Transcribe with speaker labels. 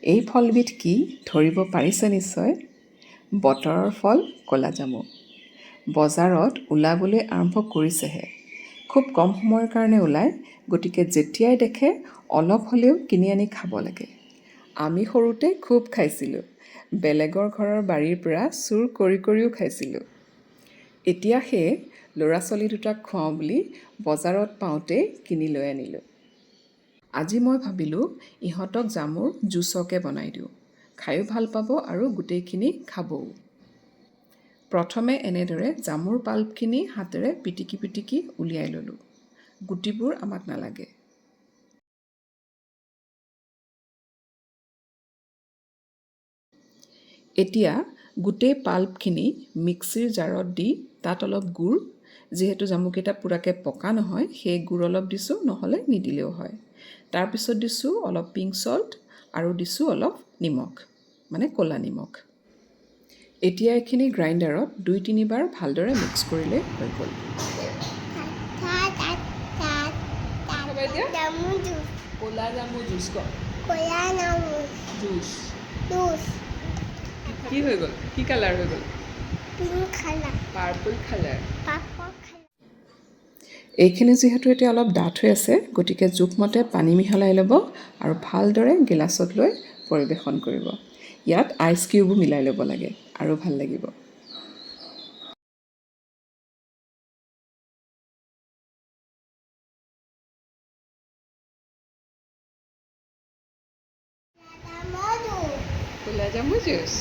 Speaker 1: এই ফলবিধ কি ধৰিব পাৰিছে নিশ্চয়? বতৰৰ ফল ক'লাজামু। বজাৰত ওলাবলৈ আৰম্ভ কৰিছেহে। খুব কম সময়ৰ কাৰণে ওলায়, গতিকে যেতিয়াই দেখে অলপ হ'লেও কিনি আনি খাব লাগে। আমি সৰুতে খুব খাইছিলোঁ। বেলেগৰ ঘৰৰ বাৰীৰ পৰা চুৰ কৰি কৰিও খাইছিলোঁ। এতিয়া সেয়ে ল'ৰা ছোৱালী দুটাক খুৱাওঁ বুলি বজাৰত পাওঁতেই কিনি লৈ আনিলোঁ। আজি মই ভাবিলোঁ ইহঁতক জামুৰ জুচকে বনাই দিওঁ। খায়ো ভাল পাব আৰু গোটেইখিনি খাবও। প্ৰথমে এনেদৰে জামুৰ পাল্পখিনি হাতেৰে পিটিকি পিটিকি উলিয়াই ল'লোঁ। গুটিবোৰ আমাক নালাগে। এতিয়া গোটেই পাল্পখিনি মিক্সিৰ জাৰত দি তাত অলপ গুড়, যিহেতু জামুকেইটা পূৰাকৈ পকা নহয়, সেই গুড় অলপ দিছোঁ, নহ'লে নিদিলেও হয়। তাৰপিছত দিছোঁ অলপ পিংক চল্ট আৰু দিছোঁ অলপ নিমখ, মানে ক'লা নিমখ। এতিয়া এইখিনি গ্ৰাইণ্ডাৰত ২-৩ বাৰ ভালদৰে মিক্স কৰিলে হৈ গ'ল। ক'লা জামু জুচ জুচ কি হৈ গ'ল? কি কালাৰ হৈ গ'ল? Purple colour. এইখিনি যিহেতু এতিয়া অলপ ডাঠ হৈ আছে, গতিকে জোখমতে পানী মিহলাই ল'ব আৰু ভালদৰে গিলাচত লৈ পৰিৱেশন কৰিব। ইয়াত আইচ কিউবো মিলাই ল'ব লাগে আৰু ভাল লাগিব। ক'লা জামু জুচ।